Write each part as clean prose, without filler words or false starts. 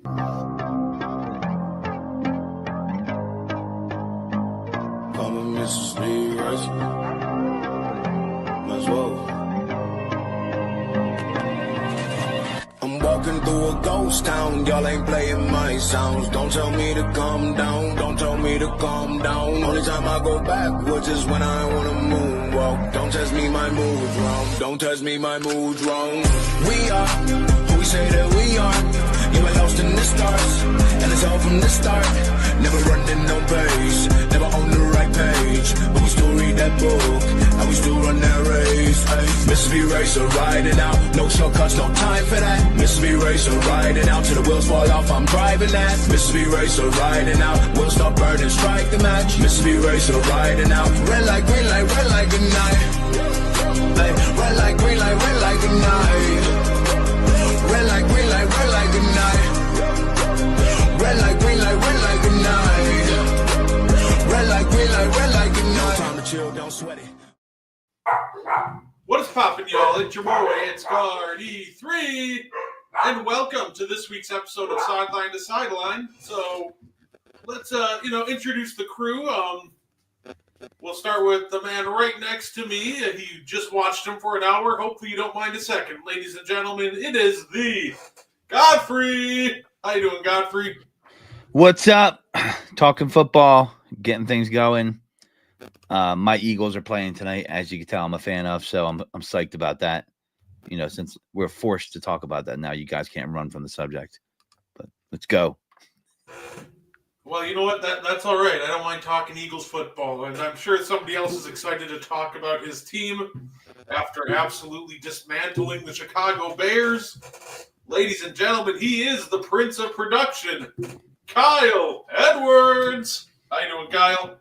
I'm walking through a ghost town, y'all ain't playing my sounds. Don't tell me to calm down, don't tell me to calm down. Only time I go backwards is when I wanna moonwalk. Don't test me, my mood's wrong, don't test me, my mood's wrong. We are who we say that we are. You were lost in the stars, and it's all from the start. Never running no pace, never on the right page, but we still read that book, and we still run that race. Ay. Mississippi Racer riding out, no shortcuts, no time for that. Mississippi Racer riding out, till the wheels fall off, I'm driving that. Mississippi Racer riding out, wheels stop burning, strike the match. Mississippi Racer riding out, red light, green light, red light, good night. Ay. Red light, green light, red light, good night. Red light, green light, red light, good night. Red light, green light, red light, good night. Red light, green light, red light, good night. Time to chill, don't sweat it. What is poppin', y'all? It's your boy, it's Cardi 3, and welcome to this week's episode of Sideline to Sideline. So, let's, introduce the crew. We'll start with the man right next to me. You just watched him for an hour. Hopefully you don't mind a second. Ladies and gentlemen, it is the Godfrey. How you doing, Godfrey? What's up? Talking football, getting things going. My Eagles are playing tonight, as you can tell. I'm a fan of, so I'm psyched about that. You know, since we're forced to talk about that now, you guys can't run from the subject. But let's go. Well, you know what? That's all right. I don't mind talking Eagles football, and I'm sure somebody else is excited to talk about his team after absolutely dismantling the Chicago Bears. Ladies and gentlemen, he is the Prince of Production, Kyle Edwards. How you doing, Kyle?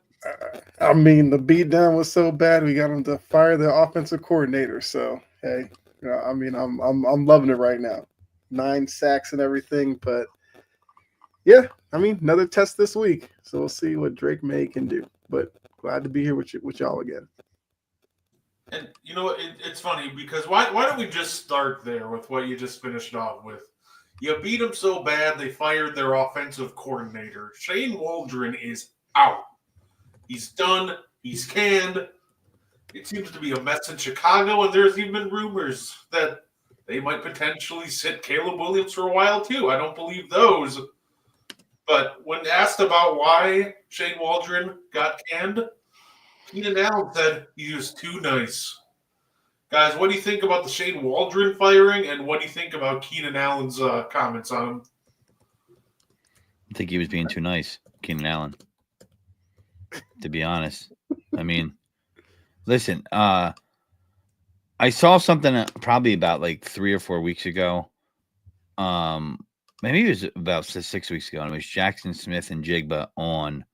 I mean, the beatdown was so bad we got him to fire the offensive coordinator. So hey, I'm loving it right now. 9 sacks and everything, but yeah, I mean, another test this week. So we'll see what Drake May can do. But glad to be here with y'all again. And you know what? It's funny because why don't we just start there with what you just finished off with? You beat them so bad they fired their offensive coordinator. Shane Waldron is out. He's done. He's canned. It seems to be a mess in Chicago, and there's even rumors that they might potentially sit Caleb Williams for a while too. I don't believe those. But when asked about why Shane Waldron got canned, Keenan Allen said he was too nice. Guys, what do you think about the Shane Waldron firing, and what do you think about Keenan Allen's comments on him? I think he was being too nice, Keenan Allen. To be honest, I mean, listen, I saw something probably about like 3 or 4 weeks ago. Maybe it was about 6 weeks ago, and it was Jackson Smith and Jigba on.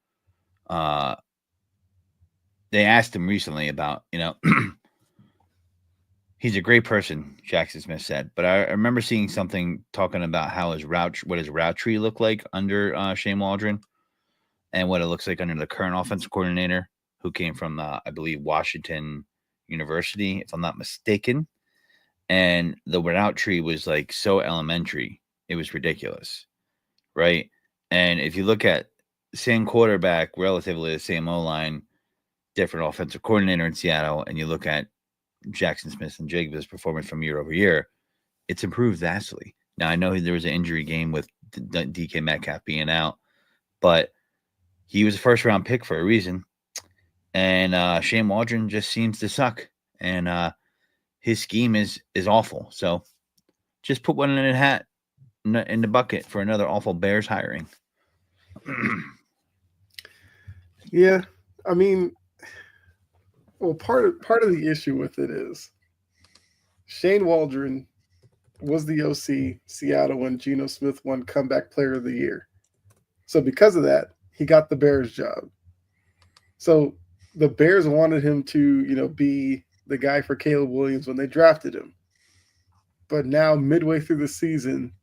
They asked him recently about, he's a great person, Jackson Smith said. But I remember seeing something talking about how what his route tree looked like under Shane Waldron, and what it looks like under the current offensive coordinator, who came from, I believe, Washington University, if I'm not mistaken. And the route tree was like so elementary. It was ridiculous, right? And if you look at same quarterback, relatively the same O-line, different offensive coordinator in Seattle, and you look at Jackson Smith and Jigba's performance from year over year, it's improved vastly. Now, I know there was an injury game with DK Metcalf being out, but he was a first-round pick for a reason. And Shane Waldron just seems to suck. And his scheme is awful. So just put one in a hat, in the bucket for another awful Bears hiring. Yeah, I mean, well, part of the issue with it is Shane Waldron was the OC Seattle when Geno Smith won Comeback Player of the Year. So because of that, he got the Bears job. So the Bears wanted him to, be the guy for Caleb Williams when they drafted him. But now midway through the season,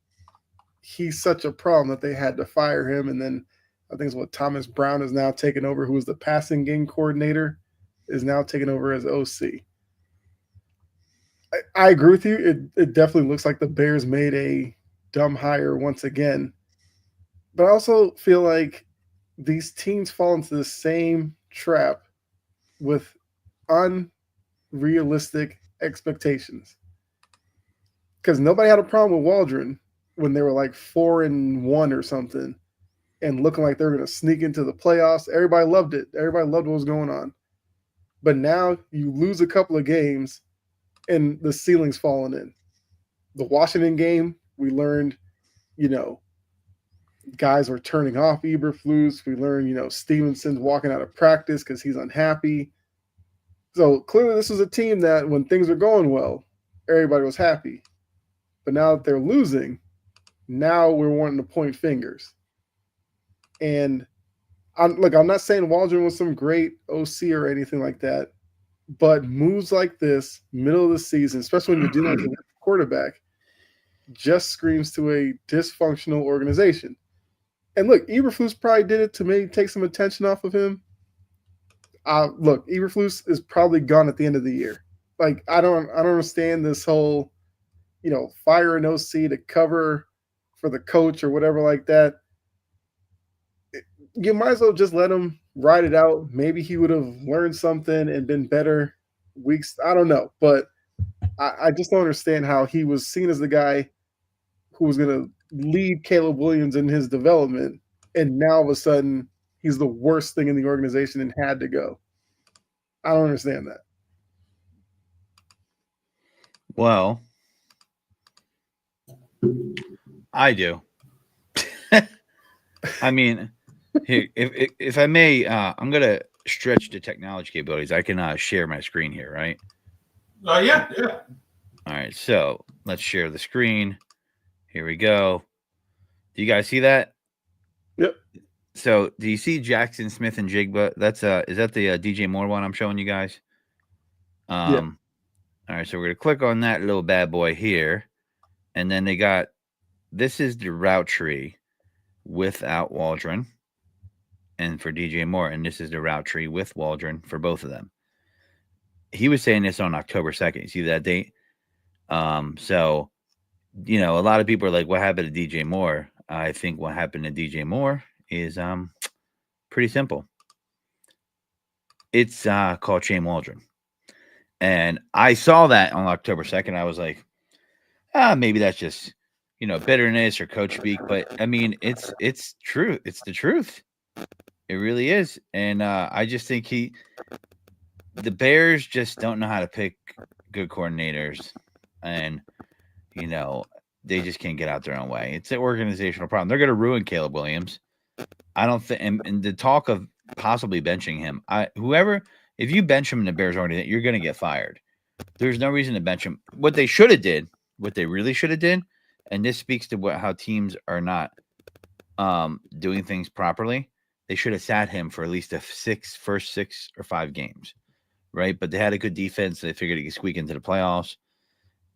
he's such a problem that they had to fire him. And then I think it's what Thomas Brown is now taking over, who was the passing game coordinator, is now taking over as OC. I agree with you. It definitely looks like the Bears made a dumb hire once again. But I also feel like these teams fall into the same trap with unrealistic expectations. Because nobody had a problem with Waldron when they were like 4-1 or something and looking like they were going to sneak into the playoffs. Everybody loved it. Everybody loved what was going on. But now you lose a couple of games and the ceiling's falling in. The Washington game, we learned, guys were turning off Eberflus. We learned, Stevenson's walking out of practice because he's unhappy. So clearly this was a team that when things were going well, everybody was happy. But now that they're losing, now we're wanting to point fingers. And I'm not saying Waldron was some great OC or anything like that, but moves like this, middle of the season, especially when you're dealing with a quarterback, just screams to a dysfunctional organization. And look, Eberflus probably did it to maybe take some attention off of him. Look, Eberflus is probably gone at the end of the year. Like, I don't understand this whole, fire an OC to cover for the coach or whatever like that. You might as well just let him ride it out. Maybe he would have learned something and been better weeks. I don't know. But I just don't understand how he was seen as the guy who was going to lead Caleb Williams in his development. And now all of a sudden he's the worst thing in the organization and had to go. I don't understand that. Well, I do. I mean, here, if I may, I'm going to stretch the technology capabilities. I can share my screen here, right? Yeah. All right, so let's share the screen. Here we go. Do you guys see that? Yep. So, do you see Jackson Smith and Jigba? That's is that the DJ Moore one I'm showing you guys? Yeah. All right, so we're gonna click on that little bad boy here, and then they got this is the route tree without Waldron, and for DJ Moore, and this is the route tree with Waldron for both of them. He was saying this on October 2nd. You see that date? So, a lot of people are like, what happened to DJ Moore? I think what happened to DJ Moore is pretty simple. It's called Shane Waldron. And I saw that on October 2nd. I was like, maybe that's just, bitterness or coach speak. But I mean, it's true. It's the truth. It really is. And I just think the Bears just don't know how to pick good coordinators. And, they just can't get out their own way. It's an organizational problem. They're going to ruin Caleb Williams. I don't think, and the talk of possibly benching him, if you bench him in the Bears organization, you're going to get fired. There's no reason to bench him. What they really should have did, and this speaks to how teams are not doing things properly. They should have sat him for at least the first 6 or 5 games, right? But they had a good defense. They figured he could squeak into the playoffs.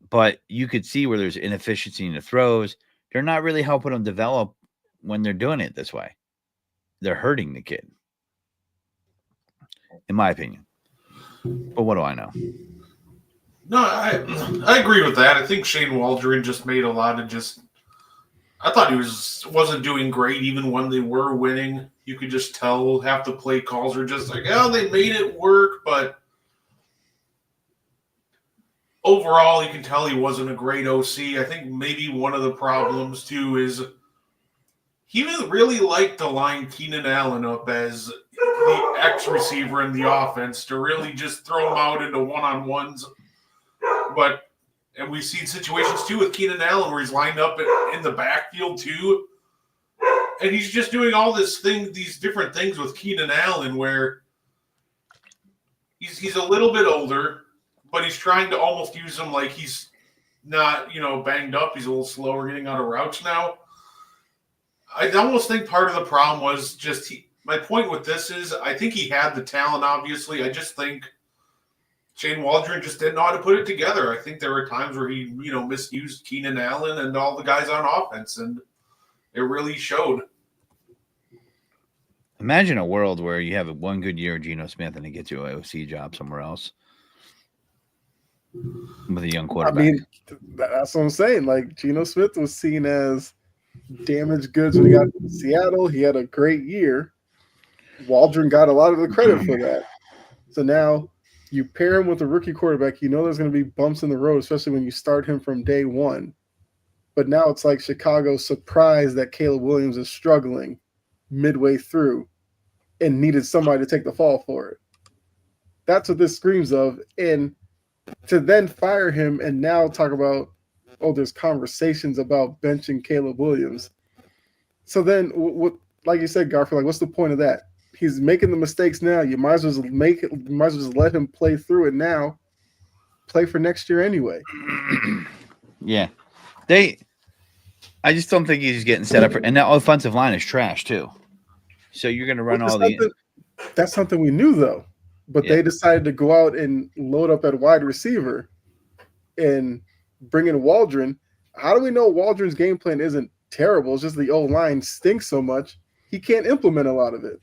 But you could see where there's inefficiency in the throws. They're not really helping him develop when they're doing it this way. They're hurting the kid, in my opinion. But what do I know? No, I agree with that. I think Shane Waldron just made a lot of I thought he wasn't doing great even when they were winning. You could just tell half the play calls were just like, they made it work, but overall, you can tell he wasn't a great OC. I think maybe one of the problems, too, is he didn't really like to line Keenan Allen up as the X receiver in the offense to really just throw him out into one-on-ones. And we've seen situations, too, with Keenan Allen where he's lined up in the backfield, too. And he's just doing all these different things with Keenan Allen where he's a little bit older, but he's trying to almost use him like he's not, banged up. He's a little slower getting out of routes now. I almost think part of the problem was my point with this is I think he had the talent, obviously. I just think Shane Waldron just didn't know how to put it together. I think there were times where he, misused Keenan Allen and all the guys on offense, and it really showed. Imagine a world where you have one good year of Geno Smith and he gets you an OC job somewhere else. With a young quarterback. I mean, that's what I'm saying. Like, Geno Smith was seen as damaged goods when he got to Seattle. He had a great year. Waldron got a lot of the credit for that. So now you pair him with a rookie quarterback. You know there's going to be bumps in the road, especially when you start him from day one. But now it's like Chicago's surprised that Caleb Williams is struggling midway through and needed somebody to take the fall for it. That's what this screams of. And to then fire him and now talk about, oh, there's conversations about benching Caleb Williams. So then, what, like you said, Garfield, like, what's the point of that? He's making the mistakes now. You might as well just let him play through it now. Play for next year anyway. Yeah. I just don't think he's getting set up for, and that offensive line is trash too. So you're going to run all the. That's something we knew though, but they decided to go out and load up at wide receiver, and bring in Waldron. How do we know Waldron's game plan isn't terrible? It's just the old line stinks so much he can't implement a lot of it.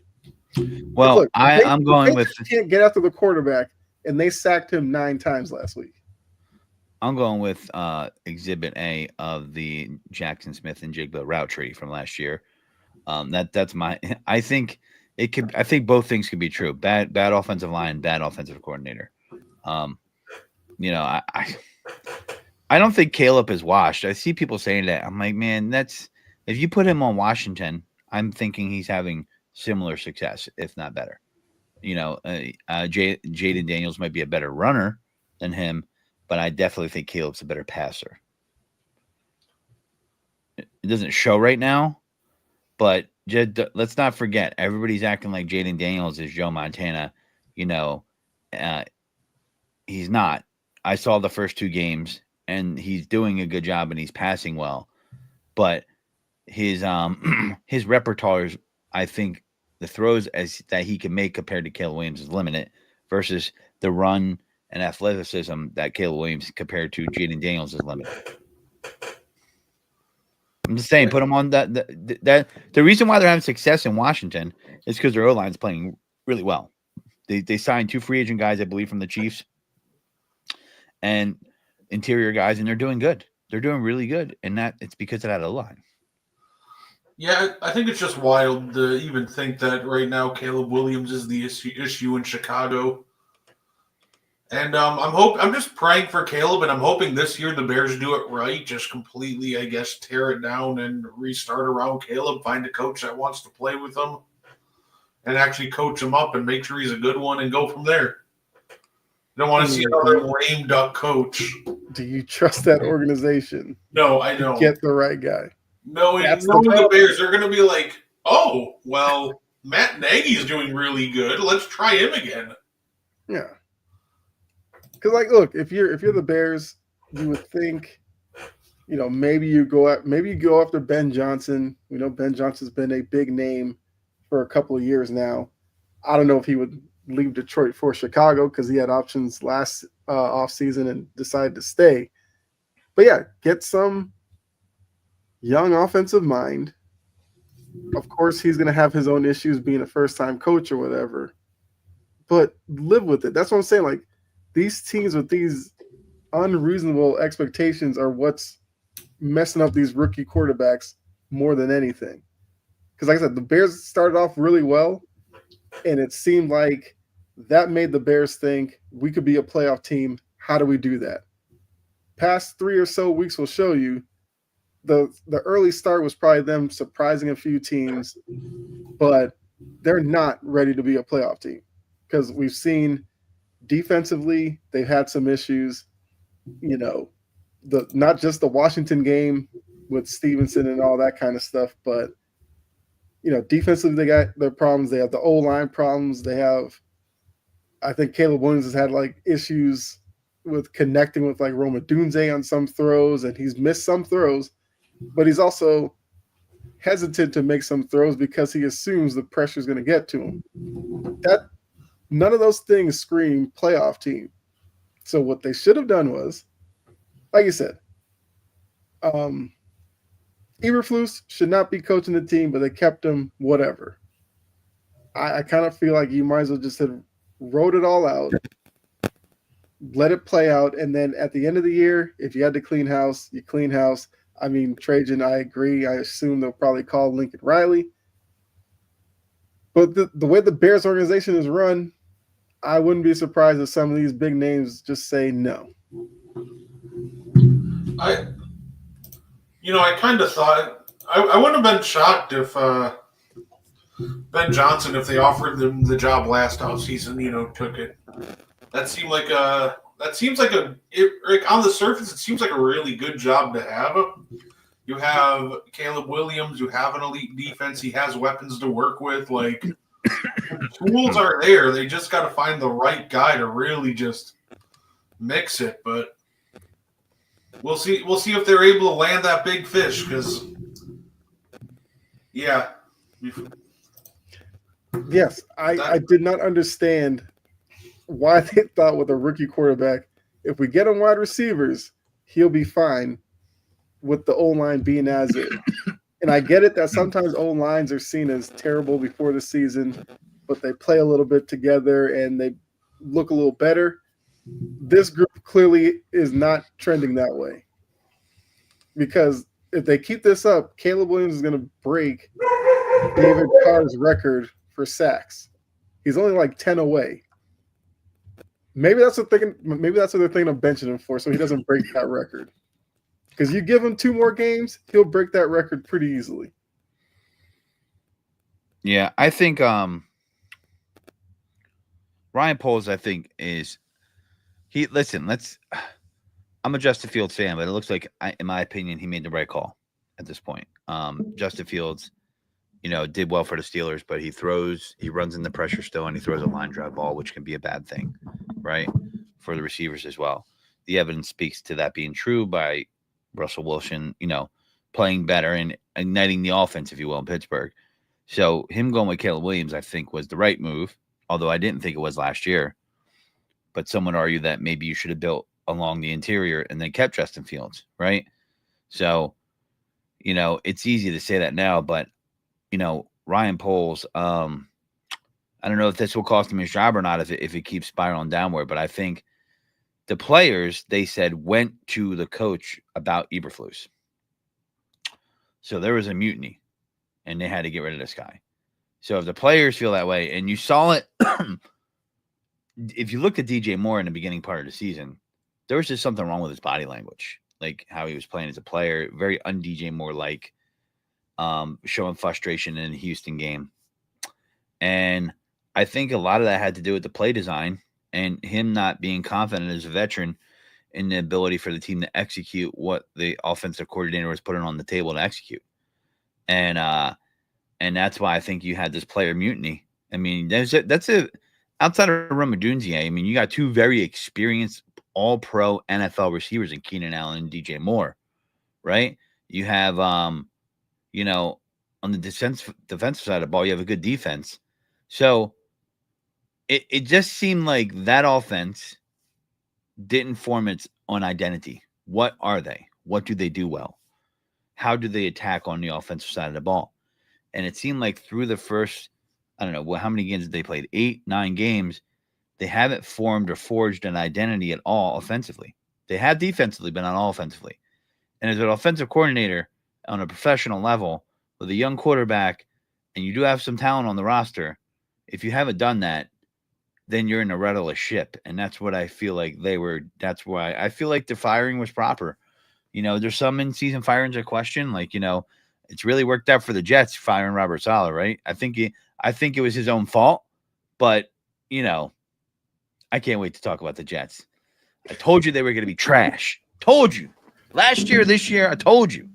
Well, look, I'm going with can't get after the quarterback, and they sacked him 9 times last week. I'm going with Exhibit A of the Jackson Smith and Jigba route tree from last year. That's my. I think it could. I think both things could be true. Bad offensive line, bad offensive coordinator. You know, I don't think Caleb is washed. I see people saying that. I'm like, man, that's if you put him on Washington, I'm thinking he's having similar success, if not better. You know, Jaden Daniels might be a better runner than him, but I definitely think Caleb's a better passer. It doesn't show right now, but let's not forget, everybody's acting like Jaden Daniels is Joe Montana. You know, he's not. I saw the first 2 games, and he's doing a good job, and he's passing well. But his his repertoire is, I think, the throws that he can make compared to Caleb Williams is limited versus the run and athleticism that Caleb Williams compared to Jaden Daniels is limited. I'm just saying, put them on that. The reason why they're having success in Washington is because their O-line is playing really well. They signed 2 free agent guys, I believe, from the Chiefs, and interior guys, and they're doing good. They're doing really good, and that it's because of that O-line. Yeah, I think it's just wild to even think that right now Caleb Williams is the issue in Chicago. And I'm just praying for Caleb, and I'm hoping this year the Bears do it right, just completely, I guess, tear it down and restart around Caleb, find a coach that wants to play with him, and actually coach him up and make sure he's a good one and go from there. You don't want to see another lame duck coach. Do you trust that organization? No, I don't. Get the right guy. Knowing the Bears, they're going to be like, oh, well, Matt Nagy's doing really good. Let's try him again. Yeah. Because, like, look, if you're the Bears, you would think, you know, maybe you go after Ben Johnson. We know Ben Johnson's been a big name for a couple of years now. I don't know if he would leave Detroit for Chicago because he had options last offseason and decided to stay. But yeah, get some young offensive mind. Of course, he's going to have his own issues being a first-time coach or whatever, but live with it. That's what I'm saying. Like, these teams with these unreasonable expectations are what's messing up these rookie quarterbacks more than anything. Because, like I said, the Bears started off really well, and it seemed like that made the Bears think we could be a playoff team. How do we do that? Past 3 or so weeks will show you. The early start was probably them surprising a few teams, but they're not ready to be a playoff team because we've seen defensively they've had some issues. You know, not just the Washington game with Stevenson and all that kind of stuff, but you know, defensively they got their problems. They have the O-line problems. They have, I think Caleb Williams has had like issues with connecting with like Roma Dunze on some throws, and he's missed some throws. But he's also hesitant to make some throws because he assumes the pressure is going to get to him. None of those things scream playoff team. So what they should have done was, like you said, Eberflus should not be coaching the team, but they kept him, whatever. I kind of feel like you might as well just have wrote it all out, let it play out, and then at the end of the year, if you had to clean house, you clean house. I mean, Trajan, I agree. I assume they'll probably call Lincoln Riley. But the way the Bears organization is run, I wouldn't be surprised if some of these big names just say no. I kind of thought I wouldn't have been shocked if Ben Johnson, if they offered them the job last offseason, took it. That seemed like a on the surface, it seems like a really good job to have. You have Caleb Williams, you have an elite defense, he has weapons to work with. Like, tools are there. They just got to find the right guy to really just mix it. But we'll see. We'll see if they're able to land that big fish. Because, yeah. Yes, I did not understand why they thought with a rookie quarterback, if we get him wide receivers, he'll be fine with the O-line being as is. And I get it that sometimes O-lines are seen as terrible before the season, but they play a little bit together and they look a little better. This group clearly is not trending that way. Because if they keep this up, Caleb Williams is going to break David Carr's record for sacks. He's only like 10 away. Maybe that's what they're thinking of benching him for, so he doesn't break that record. Because you give him 2 more games, he'll break that record pretty easily. Yeah, I think Ryan Poles, I think, is I'm a Justin Fields fan, but it looks like, in my opinion, he made the right call at this point. Justin Fields, did well for the Steelers, but he runs in the pressure still, and he throws a line drive ball, which can be a bad thing, right, for the receivers as well. The evidence speaks to that being true by Russell Wilson, playing better and igniting the offense, if you will, in Pittsburgh. So him going with Caleb Williams, I think, was the right move, although I didn't think it was last year. But some would argue that maybe you should have built along the interior and then kept Justin Fields, right? So, it's easy to say that now, but, Ryan Poles, I don't know if this will cost him his job or not if it keeps spiraling downward, but I think the players, they said, went to the coach about Eberflus. So there was a mutiny, and they had to get rid of this guy. So if the players feel that way, and you saw it, if you looked at DJ Moore in the beginning part of the season, there was just something wrong with his body language, like how he was playing as a player, very un-DJ Moore-like, showing frustration in the Houston game. And I think a lot of that had to do with the play design and him not being confident as a veteran in the ability for the team to execute what the offensive coordinator was putting on the table to execute. And that's why I think you had this player mutiny. I mean, that's outside of Romadunzi, I mean, you got 2 very experienced all-pro NFL receivers in Keenan Allen and DJ Moore, right? You have, on the defensive side of the ball, you have a good defense. So it just seemed like that offense didn't form its own identity. What are they? What do they do well? How do they attack on the offensive side of the ball? And it seemed like through the first, I don't know, how many games did they play? 8, 9 games. They haven't formed or forged an identity at all offensively. They have defensively, but not all offensively. And as an offensive coordinator on a professional level with a young quarterback, and you do have some talent on the roster, if you haven't done that, then you're in a rudderless ship. And that's what I feel like they were. That's why I feel like the firing was proper. There's some in-season firings I question. Like, it's really worked out for the Jets firing Robert Saleh, right? I think it was his own fault, but, I can't wait to talk about the Jets. I told you they were going to be trash. Told you. Last year, this year, I told you.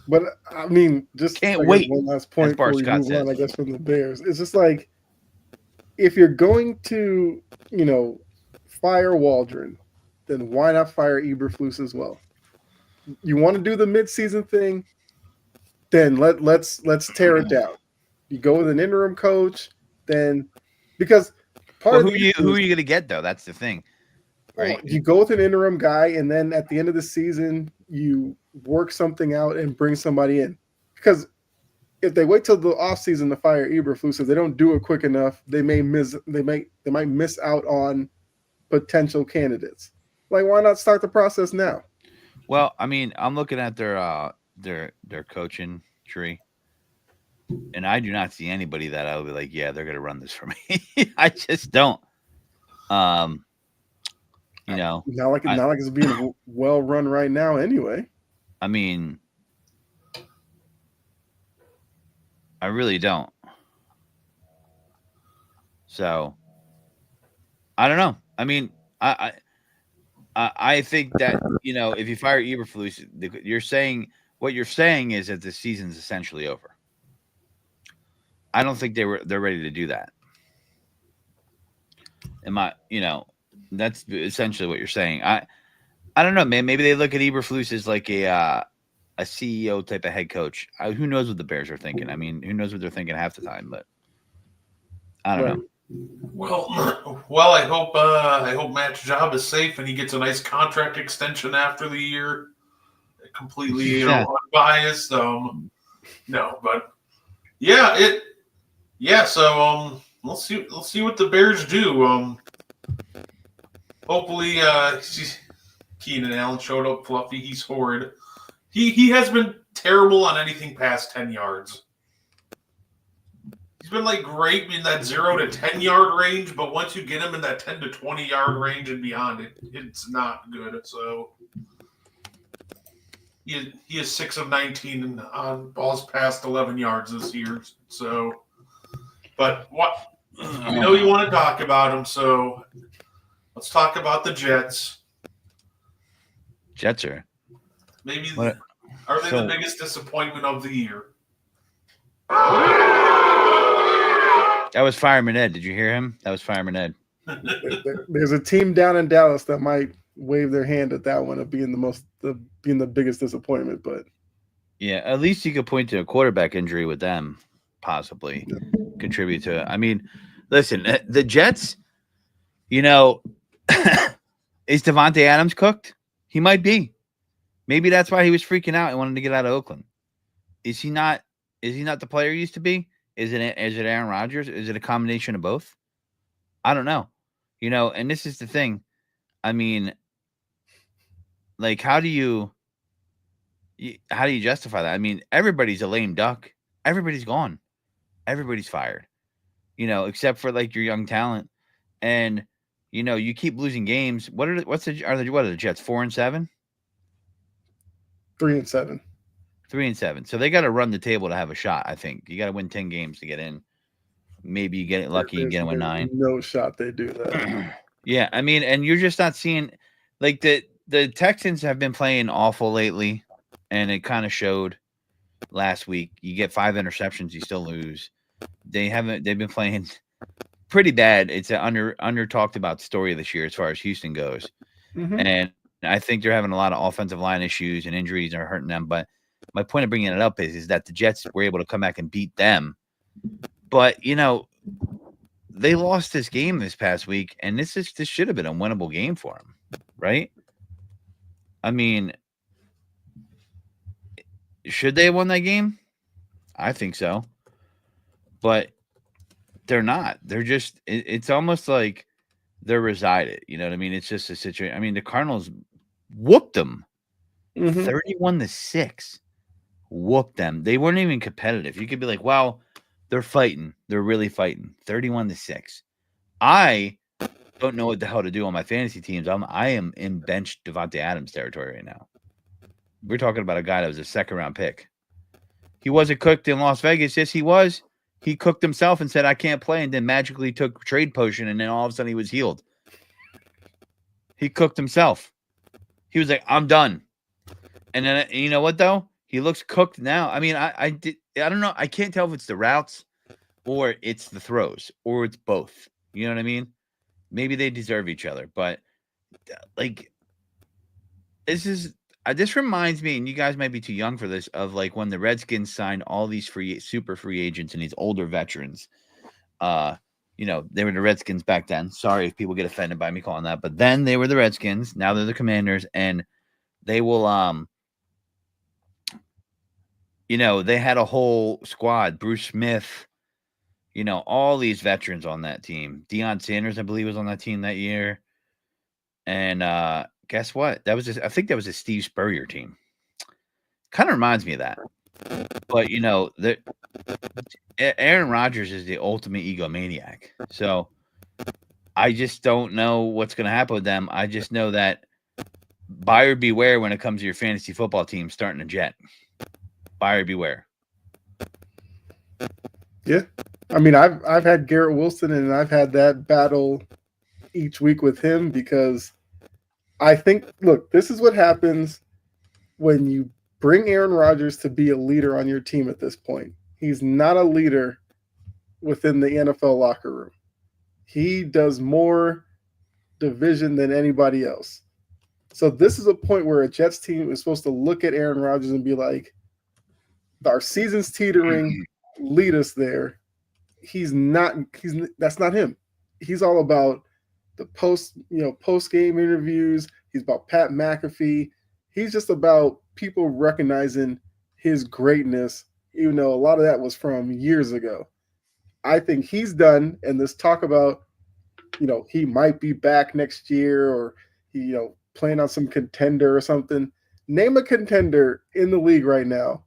But, I mean, just can't wait. One last point before we move on, I guess, from the Bears. It's just like, if you're going to, fire Waldron, then why not fire Eberflus as well? You want to do the midseason thing, then let's tear it down. You go with an interim coach, then because who are you going to get though? That's the thing, right? You go with an interim guy, and then at the end of the season, you work something out and bring somebody in. Because if they wait till the offseason to fire Eberflus, if they don't do it quick enough, they might miss out on potential candidates. Like, why not start the process now? Well, I mean, I'm looking at their coaching tree, and I do not see anybody that I'll be like, yeah, they're gonna run this for me. I just don't. Um, you know, Not like I it's being well run right now. Anyway, I mean, I really don't. So I don't know. I mean, I think that if you fire Eberflus, what you're saying is that the season's essentially over. I don't think they're ready to do that. That's essentially what you're saying. I don't know, man. Maybe they look at Eberflus as like a CEO type of head coach. Who knows what the Bears are thinking? I mean, who knows what they're thinking half the time? But I don't know. Well, I hope Matt's job is safe and he gets a nice contract extension after the year. Completely, unbiased. No, but yeah. So we'll see what the Bears do. Hopefully, Keenan Allen showed up fluffy. He's horrid. He has been terrible on anything past 10 yards. He's been like great in that 0 to 10 yard range, but once you get him in that 10 to 20 yard range and beyond, it's not good. So he is 6 of 19 on balls past 11 yards this year. So, but what we know you want to talk about him, so let's talk about the Jets. Jets are maybe are they the biggest disappointment of the year? That was Fireman Ed. Did you hear him? That was Fireman Ed. There's a team down in Dallas that might wave their hand at that one of being being the biggest disappointment. But yeah, at least you could point to a quarterback injury with them, possibly contribute to it. I mean, listen, the Jets. Is Devontae Adams cooked? He might be. Maybe that's why he was freaking out and wanted to get out of Oakland. Is he not? Is he not the player he used to be? Is it Aaron Rodgers? Is it a combination of both? I don't know. And this is the thing. I mean, like, how do you justify that? I mean, everybody's a lame duck. Everybody's gone. Everybody's fired. Except for like your young talent. And you keep losing games. What are the Jets 4-7? 3-7. 3-7. So they got to run the table to have a shot. I think you got to win 10 games to get in. Maybe you get it lucky and get win 9. No shot they do that. Yeah, I mean, and you're just not seeing like the Texans have been playing awful lately, and it kind of showed last week. You get 5 interceptions, you still lose. They've been playing pretty bad. It's an under talked about story this year as far as Houston goes. Mm-hmm. And I think they're having a lot of offensive line issues and injuries are hurting them. But my point of bringing it up is that the Jets were able to come back and beat them. But, they lost this game this past week, and this should have been a winnable game for them, right? I mean, should they have won that game? I think so. But they're not. They're just – it's almost like they're resided. You know what I mean? It's just a situation. I mean, the Cardinals whooped them 31-6. Whooped them. They weren't even competitive. You could be like, wow, they're fighting. They're really fighting. 31-6. I don't know what the hell to do on my fantasy teams. I am in bench Devontae Adams territory right now. We're talking about a guy that was a second-round pick. He wasn't cooked in Las Vegas. Yes, he was. He cooked himself and said, I can't play, and then magically took trade potion, and then all of a sudden he was healed. He cooked himself. He was like, I'm done. And then, you know what, though? He looks cooked now. I mean, I don't know. I can't tell if it's the routes or it's the throws or it's both. You know what I mean? Maybe they deserve each other. But, like, this reminds me, and you guys might be too young for this, of, like, when the Redskins signed all these super free agents and these older veterans. They were the Redskins back then. Sorry if people get offended by me calling that. But then they were the Redskins. Now they're the Commanders. And they will they had a whole squad. Bruce Smith, all these veterans on that team. Deion Sanders, I believe, was on that team that year. And guess what? I think that was a Steve Spurrier team. Kind of reminds me of that. But Aaron Rodgers is the ultimate egomaniac. So I just don't know what's going to happen with them. I just know that buyer beware when it comes to your fantasy football team starting a jet. Buyer beware. Yeah. I mean, I've had Garrett Wilson, and I've had that battle each week with him because I think, look, this is what happens when you bring Aaron Rodgers to be a leader on your team at this point. He's not a leader within the NFL locker room. He does more division than anybody else. So this is a point where a Jets team is supposed to look at Aaron Rodgers and be like, our season's teetering, lead us there. That's not him. He's all about the post-game interviews. He's about Pat McAfee. He's just about people recognizing his greatness, even though a lot of that was from years ago. I think he's done, and this talk about, he might be back next year, or he, playing on some contender or something. Name a contender in the league right now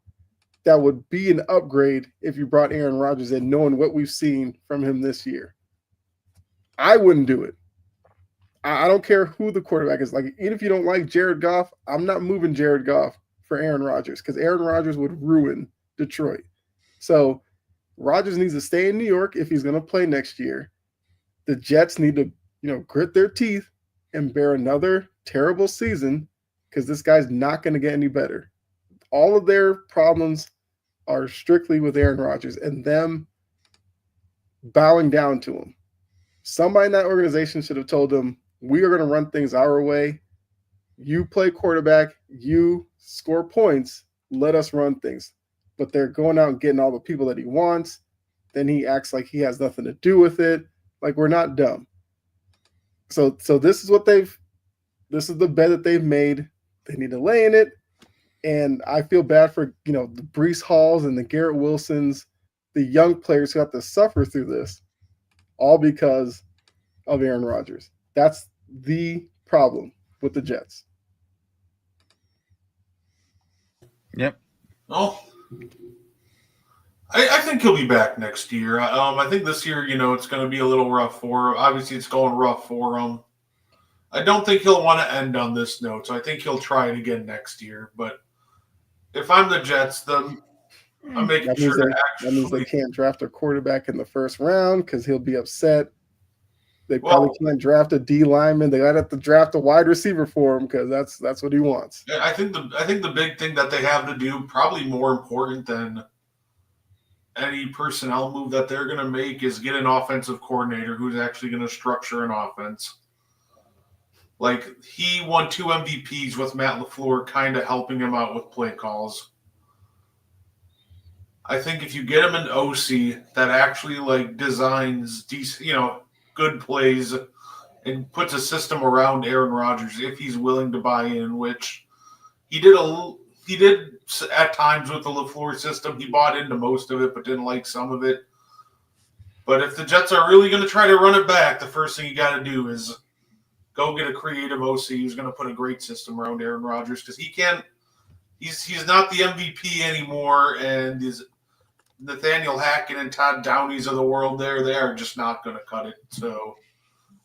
that would be an upgrade if you brought Aaron Rodgers in, knowing what we've seen from him this year. I wouldn't do it. I don't care who the quarterback is. Like, even if you don't like Jared Goff, I'm not moving Jared Goff for Aaron Rodgers because Aaron Rodgers would ruin Detroit. So Rodgers needs to stay in New York if he's going to play next year. The Jets need to, grit their teeth and bear another terrible season because this guy's not going to get any better. All of their problems are strictly with Aaron Rodgers and them bowing down to him. Somebody in that organization should have told them, we are going to run things our way. You play quarterback, you score points, let us run things. But they're going out and getting all the people that he wants. Then he acts like he has nothing to do with it. Like, we're not dumb. So this is the bet that they've made. They need to lay in it. And I feel bad for, the Breece Halls and the Garrett Wilsons, the young players who have to suffer through this, all because of Aaron Rodgers. That's the problem with the Jets. Yep. Well, I think he'll be back next year. I think this year, it's going to be a little rough for him. Obviously, it's going rough for him. I don't think he'll want to end on this note, so I think he'll try it again next year. But if I'm the Jets, I'm making sure that means they can't draft a quarterback in the first round because he'll be upset. They probably can't draft a D lineman. They got to have to draft a wide receiver for him because that's what he wants. I think the big thing that they have to do, probably more important than any personnel move that they're going to make, is get an offensive coordinator who's actually going to structure an offense. Like, he won 2 MVPs with Matt LaFleur kind of helping him out with play calls. I think if you get him an OC that actually designs decent, good plays and puts a system around Aaron Rodgers, if he's willing to buy in, which he did at times with the LaFleur system. He bought into most of it, but didn't like some of it. But if the Jets are really going to try to run it back, the first thing you got to do is go get a creative OC who's going to put a great system around Aaron Rodgers, because he's not the MVP anymore, and his Nathaniel Hackett and Todd Downeys of the world they are just not going to cut it. So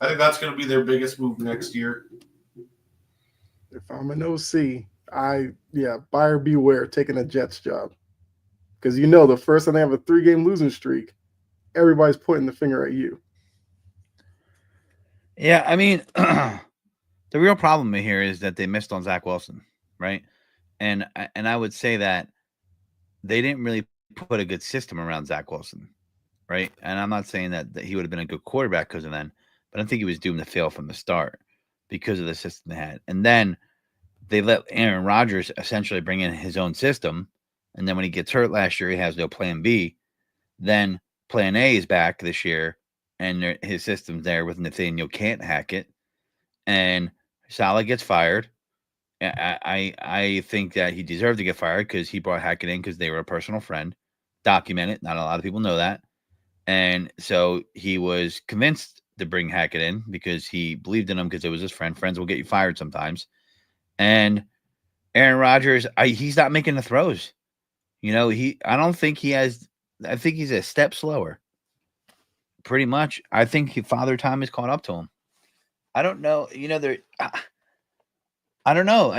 I think that's going to be their biggest move next year. If I'm an OC, buyer beware taking a Jets job. Because the first time they have a 3-game losing streak, everybody's pointing the finger at you. Yeah, I mean, the real problem here is that they missed on Zach Wilson, right? And I would say that they didn't really put a good system around Zach Wilson, right? And I'm not saying that he would have been a good quarterback because of then, but I think he was doomed to fail from the start because of the system they had. And then they let Aaron Rodgers essentially bring in his own system. And then when he gets hurt last year, he has no plan B. Then plan A is back this year, and his system's there with Nathaniel can't hack it. And Saleh gets fired. I think that he deserved to get fired because he brought Hackett in because they were a personal friend. Documented. Not a lot of people know that. And so he was convinced to bring Hackett in because he believed in him because it was his friend. Friends will get you fired sometimes. And Aaron Rodgers, he's not making the throws. I don't think he has. I think he's a step slower. Pretty much. I think Father Time has caught up to him. I don't know. I don't know.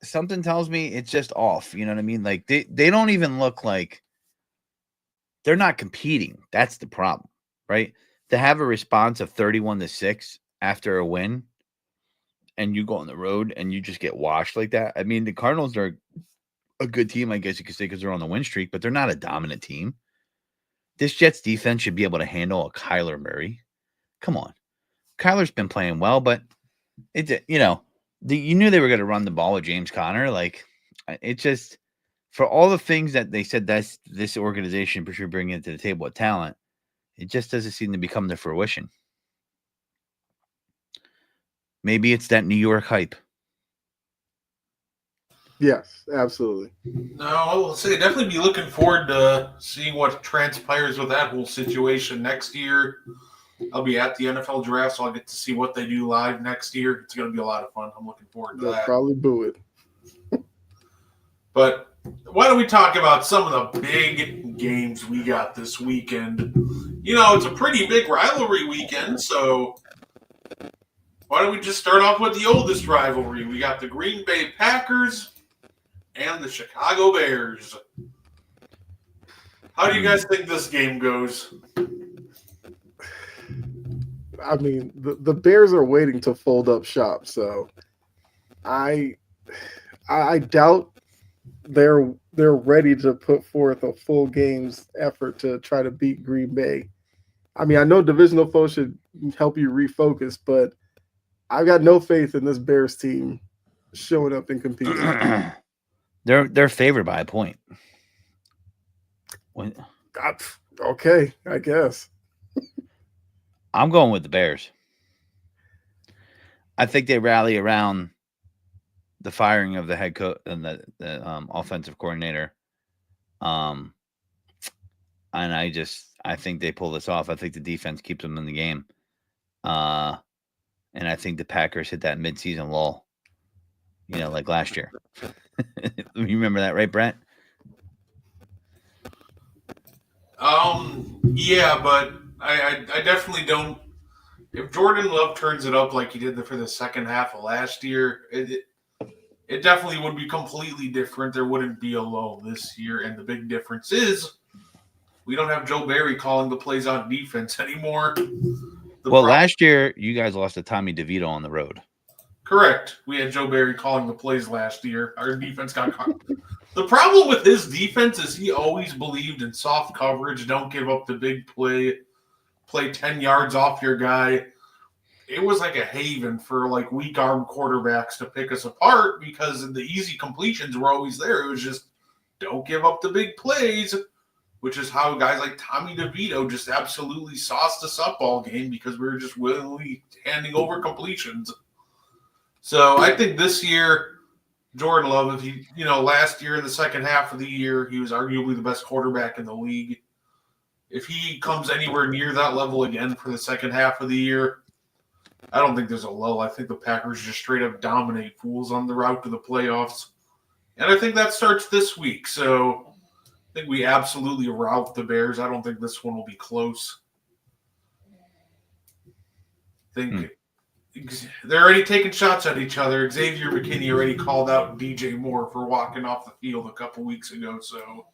Something tells me it's just off. You know what I mean? Like they don't even look like they're not competing. That's the problem, right? To have a response of 31-6 after a win and you go on the road and you just get washed like that. I mean, the Cardinals are a good team, I guess you could say, because they're on the win streak, but they're not a dominant team. This Jets defense should be able to handle a Kyler Murray. Come on. Kyler's been playing well, but you knew they were going to run the ball with James Conner. Like, it just, for all the things that they said this organization should bring into the table with talent, it just doesn't seem to be coming to fruition. Maybe it's that New York hype. Yes, absolutely. No, I will say definitely be looking forward to seeing what transpires with that whole situation next year. I'll be at the NFL draft, so I'll get to see what they do live next year. It's going to be a lot of fun. I'm looking forward to They'll that. probably boo it. But why don't we talk about some of the big games we got this weekend? It's a pretty big rivalry weekend, so why don't we just start off with the oldest rivalry? We got the Green Bay Packers and the Chicago Bears. How do you guys think this game goes? I mean, the Bears are waiting to fold up shop, so I doubt they're ready to put forth a full game's effort to try to beat Green Bay. I mean, I know divisional foes should help you refocus, but I've got no faith in this Bears team showing up and competing. They're favored by a point. Okay, I guess. I'm going with the Bears. I think they rally around the firing of the head coach and the offensive coordinator. And I think they pull this off. I think the defense keeps them in the game. And I think the Packers hit that midseason lull, like last year. You remember that, right, Brent? Yeah, but I definitely don't. If Jordan Love turns it up like he did for the second half of last year, it definitely would be completely different. There wouldn't be a lull this year, and the big difference is we don't have Joe Barry calling the plays on defense anymore. Last year you guys lost to Tommy DeVito on the road. Correct. We had Joe Barry calling the plays last year. Our defense got caught. The problem with his defense is he always believed in soft coverage. Don't give up the big play. Play 10 yards off your guy. It was like a haven for weak arm quarterbacks to pick us apart because the easy completions were always there. It was just don't give up the big plays, which is how guys like Tommy DeVito just absolutely sauced us up all game because we were just willingly handing over completions. So I think this year, Jordan Love, last year in the second half of the year, he was arguably the best quarterback in the league. If he comes anywhere near that level again for the second half of the year, I don't think there's a lull. I think the Packers just straight up dominate fools on the route to the playoffs. And I think that starts this week. So I think we absolutely rout the Bears. I don't think this one will be close. I think they're already taking shots at each other. Xavier McKinney already called out DJ Moore for walking off the field a couple weeks ago. So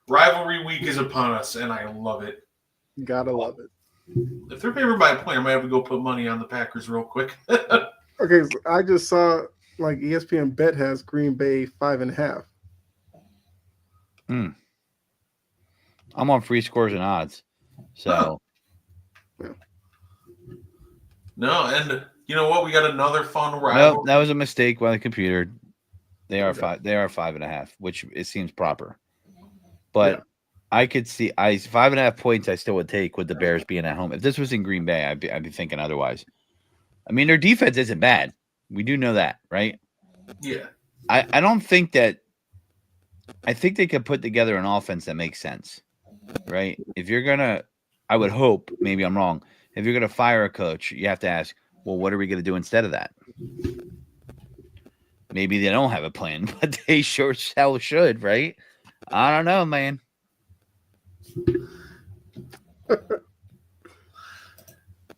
rivalry week is upon us, and I love it. Gotta love it. If they're favored by a point, I might have to go put money on the Packers real quick. Okay, so I just saw ESPN Bet has Green Bay 5.5. I'm on free scores and odds. So no, and you know what? We got another fun rivalry. No, that was a mistake by the computer. They are 5.5, which it seems proper. But I could see 5.5 points I still would take with the Bears being at home. If this was in Green Bay, I'd be thinking otherwise. I mean, their defense isn't bad. We do know that, right? Yeah. I don't think that – I think they could put together an offense that makes sense, right? If you're going to I would hope, maybe I'm wrong, if you're going to fire a coach, you have to ask, well, what are we going to do instead of that? Maybe they don't have a plan, but they sure as hell should, right? I don't know, man.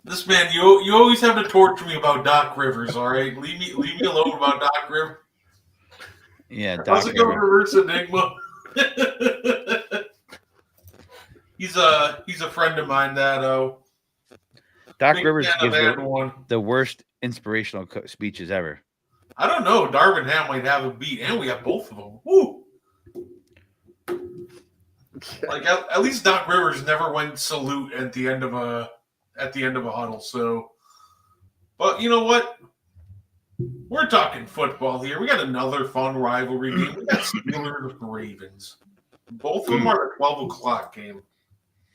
This man, you always have to torture me about Doc Rivers. All right, leave me alone about Doc Rivers. Yeah, Doc How's it going, Rivers. Reverse Enigma? he's a friend of mine that Doc big Rivers fan of gives everyone. the worst inspirational speeches ever. I don't know. Darvin Ham might have a beat, and we have both of them. Woo! Like at least Doc Rivers never went salute at the end of a huddle. So, but you know what? We're talking football here. We got another fun rivalry game. We got Steelers Ravens. Both of them are a 12 o'clock game.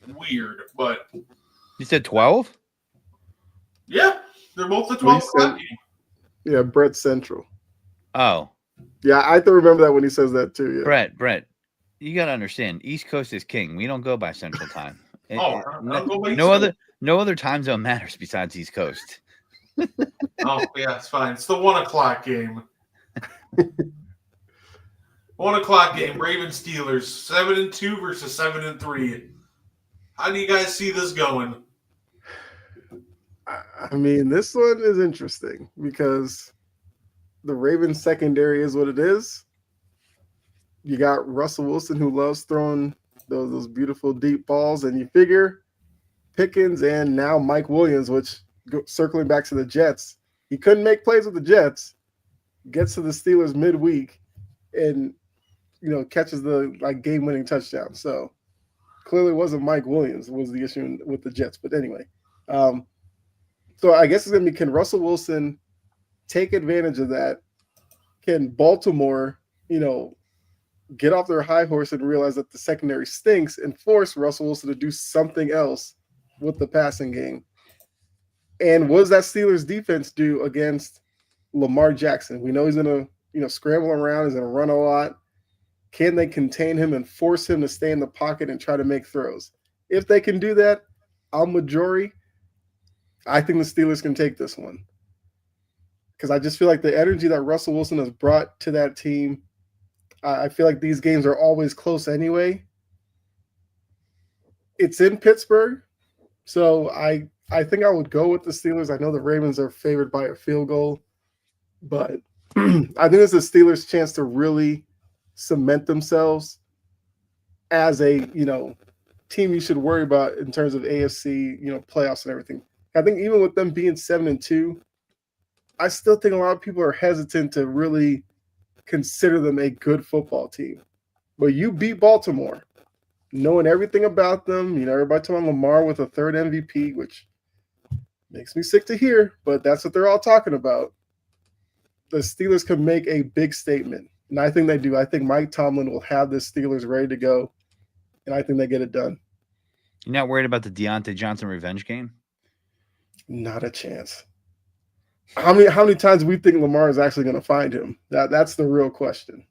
Weird, but You said 12? yeah, they're both the 12 o'clock game. Yeah, Brett Central. Oh, Yeah, I have to remember that when he says that too. Yeah. Brett, you got to understand, East Coast is king. We don't go by Central Time. Oh, No other time zone matters besides East Coast. Oh, yeah, it's fine. It's the 1 o'clock game. 1 o'clock game. Ravens Steelers 7-2 versus 7-3. How do you guys see this going? I mean, this one is interesting because the Ravens secondary is what it is. You got Russell Wilson, who loves throwing those beautiful deep balls, and you figure Pickens and now Mike Williams, which circling back to the Jets, he couldn't make plays with the Jets, gets to the Steelers midweek, and catches the game-winning touchdown. So clearly wasn't Mike Williams was the issue with the Jets. But anyway, so I guess it's going to be, can Russell Wilson take advantage of that? Can Baltimore, get off their high horse and realize that the secondary stinks and force Russell Wilson to do something else with the passing game? And what does that Steelers defense do against Lamar Jackson? We know he's going to, scramble around. He's going to run a lot. Can they contain him and force him to stay in the pocket and try to make throws? If they can do that, majority, I think the Steelers can take this one. Because I just feel like the energy that Russell Wilson has brought to that team, I feel like these games are always close anyway. It's in Pittsburgh, so I think I would go with the Steelers. I know the Ravens are favored by a field goal, but I think it's the Steelers' chance to really cement themselves as a team you should worry about in terms of AFC playoffs and everything. I think even with them being 7-2, I still think a lot of people are hesitant to really consider them a good football team. But you beat Baltimore, knowing everything about them. Everybody talking Lamar with a third MVP, which makes me sick to hear, but that's what they're all talking about. The Steelers can make a big statement, and I think they do. I think Mike Tomlin will have the Steelers ready to go, and I think they get it done. You're not worried about the Deontay Johnson revenge game? Not a chance. How many times do we think Lamar is actually going to find him? That's the real question.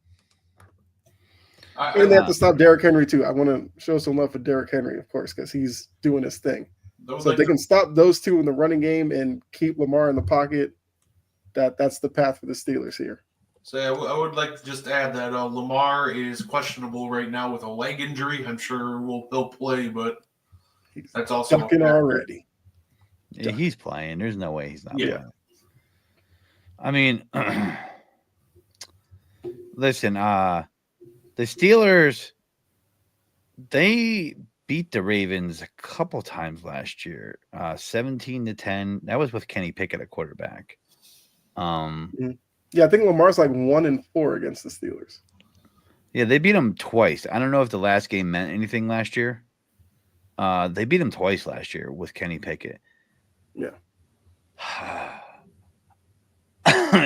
And they have to stop Derrick Henry too. I want to show some love for Derrick Henry, of course, because he's doing his thing. So if they can stop those two in the running game and keep Lamar in the pocket, that's the path for the Steelers here. So I would like to just add that Lamar is questionable right now with a leg injury. I'm sure he'll play, but that's also ducking already. Yeah, he's playing. There's no way he's not playing. I mean, listen, the Steelers, they beat the Ravens a couple times last year, 17-10. That was with Kenny Pickett at quarterback. Yeah, I think Lamar's like 1-4 against the Steelers. Yeah, they beat them twice. I don't know if the last game meant anything last year. They beat them twice last year with Kenny Pickett. Yeah.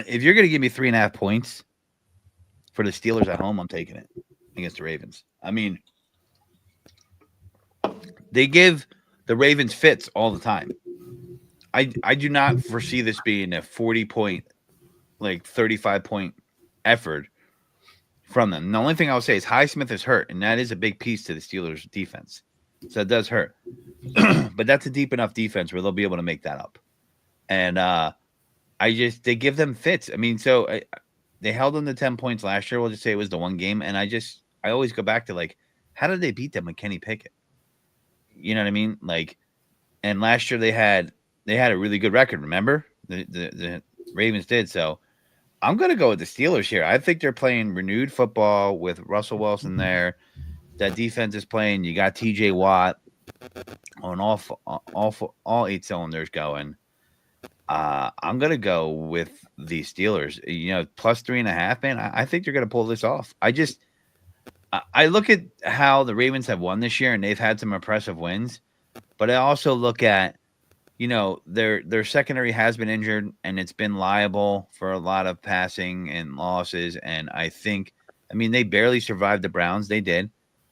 If you're going to give me 3.5 points for the Steelers at home, I'm taking it against the Ravens. I mean, they give the Ravens fits all the time. I do not foresee this being a 40-point, 35-point effort from them. And the only thing I would say is Highsmith is hurt, and that is a big piece to the Steelers' defense. So it does hurt. But that's a deep enough defense where they'll be able to make that up. And they give them fits. I mean, they held them to 10 points last year. We'll just say it was the one game. And I always go back to, like, how did they beat them with Kenny Pickett? You know what I mean? Like, and last year they had a really good record. Remember, the Ravens did. So I'm going to go with the Steelers here. I think they're playing renewed football with Russell Wilson there. That defense is playing. You got TJ Watt on all 8 cylinders going. I'm going to go with the Steelers, plus 3.5, man. I think they're going to pull this off. I look at how the Ravens have won this year, and they've had some impressive wins. But I also look at, their secondary has been injured, and it's been liable for a lot of passing and losses. And they barely survived the Browns. They did.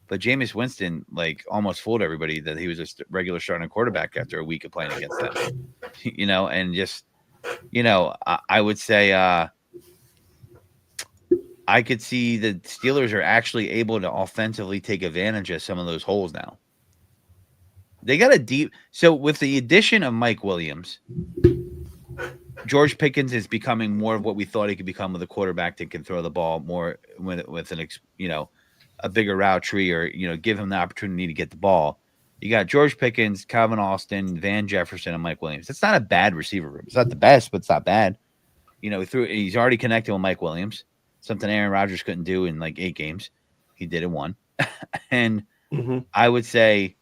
But Jameis Winston, like, almost fooled everybody that he was a regular starting quarterback after a week of playing against them. And just, I would say I could see the Steelers are actually able to offensively take advantage of some of those holes now. They got so with the addition of Mike Williams, George Pickens is becoming more of what we thought he could become with a quarterback that can throw the ball more with a bigger route tree, or, give him the opportunity to get the ball. You got George Pickens, Calvin Austin, Van Jefferson, and Mike Williams. It's not a bad receiver room. It's not the best, but it's not bad. He's already connected with Mike Williams, something Aaron Rodgers couldn't do in like 8 games. He did in 1. And I would say,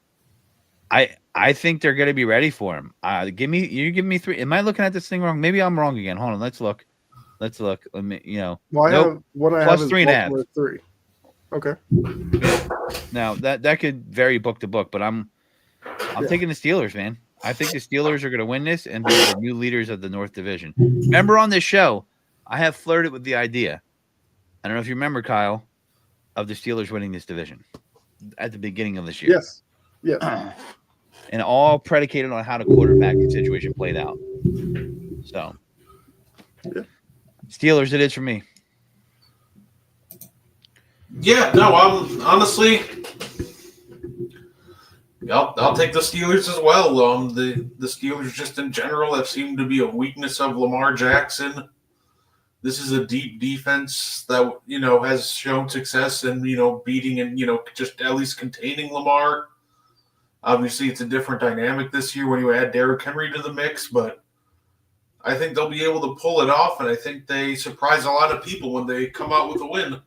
I think they're going to be ready for him. Give me 3. Am I looking at this thing wrong? Maybe I'm wrong again. Hold on. Let's look. Let me, Well, I have is 3.5. 3. Okay. Now that could vary book to book, but I'm taking the Steelers, man. I think the Steelers are going to win this and be the new leaders of the North Division. Remember on this show, I have flirted with the idea. I don't know if you remember, Kyle, of the Steelers winning this division at the beginning of this year. Yes. And all predicated on how the quarterback situation played out. So, Steelers, it is for me. Yeah, no, I'm honestly, I'll take the Steelers as well. The Steelers just in general have seemed to be a weakness of Lamar Jackson. This is a deep defense that, has shown success in, beating and, just at least containing Lamar. Obviously, it's a different dynamic this year when you add Derrick Henry to the mix, but I think they'll be able to pull it off, and I think they surprise a lot of people when they come out with a win.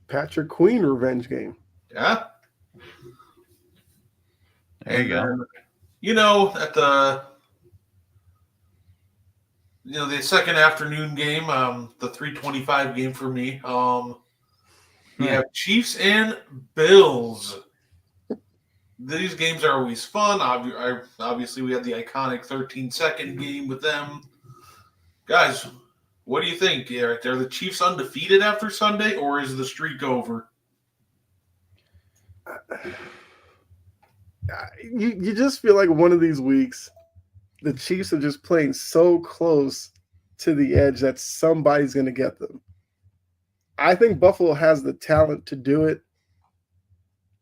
Patrick Queen revenge game. Yeah. There you go. At the second afternoon game, the 3:25 game for me, we have Chiefs and Bills. These games are always fun. Obviously, we had the iconic 13-second game with them. Guys, what do you think, Eric? Are the Chiefs undefeated after Sunday, or is the streak over? You just feel like one of these weeks, the Chiefs are just playing so close to the edge that somebody's going to get them. I think Buffalo has the talent to do it.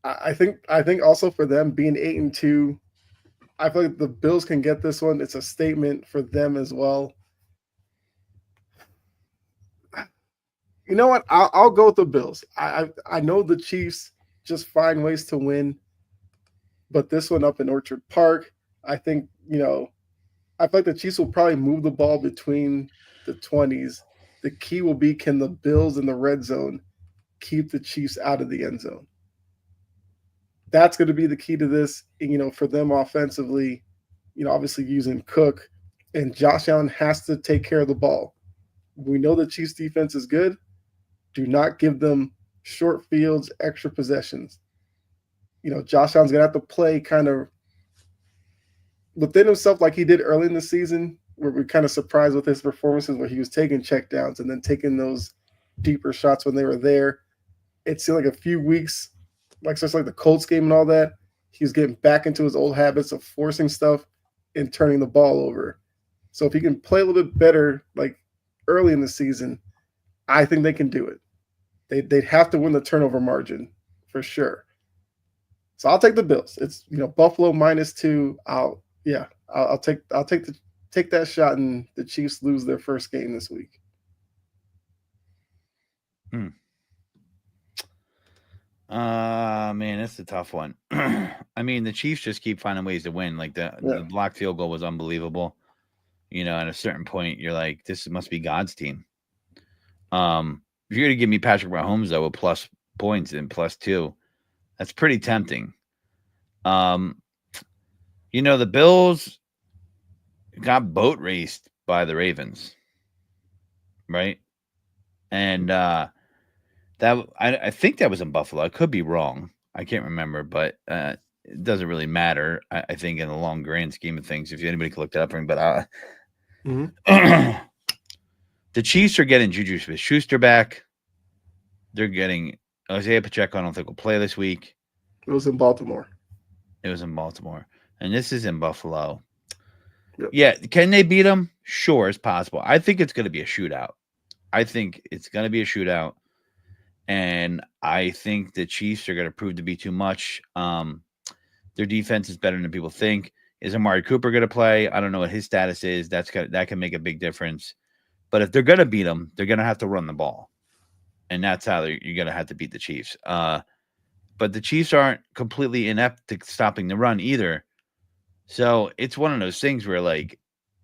I think also for them being 8-2, I feel like the Bills can get this one. It's a statement for them as well. You know what? I'll go with the Bills. I know the Chiefs just find ways to win, but this one up in Orchard Park, I think, I feel like the Chiefs will probably move the ball between the 20s. The key will be, can the Bills in the red zone keep the Chiefs out of the end zone? That's going to be the key to this, for them offensively, obviously using Cook, and Josh Allen has to take care of the ball. We know the Chiefs defense is good. Do not give them short fields, extra possessions. Josh Allen's going to have to play kind of within himself like he did early in the season, where we're kind of surprised with his performances, where he was taking checkdowns and then taking those deeper shots when they were there. It seemed like a few weeks, just like the Colts game and all that, he was getting back into his old habits of forcing stuff and turning the ball over. So if he can play a little bit better, like early in the season, I think they can do it. They'd have to win the turnover margin for sure. So I'll take the Bills. It's Buffalo -2. I'll take that shot, and the Chiefs lose their first game this week. Man, that's a tough one. I mean, the Chiefs just keep finding ways to win. Like the blocked field goal was unbelievable. At a certain point, you're like, this must be God's team. If you're gonna give me Patrick Mahomes though with plus points and +2, that's pretty tempting. The Bills got boat raced by the Ravens, right? And I think that was in Buffalo. I could be wrong. I can't remember, but it doesn't really matter. I think in the long grand scheme of things, if anybody could look that up for me, but the Chiefs are getting Juju Smith-Schuster back. They're getting Isaiah Pacheco. I don't think will play this week. It was in Baltimore. And this is in Buffalo. Yep. Yeah, can they beat them? Sure, it's possible. I think it's going to be a shootout. And I think the Chiefs are going to prove to be too much. Their defense is better than people think. Is Amari Cooper going to play? I don't know what his status is. That can make a big difference. But if they're going to beat them, they're going to have to run the ball. And that's how you're going to have to beat the Chiefs. But the Chiefs aren't completely inept to stopping the run either. So it's one of those things where, like,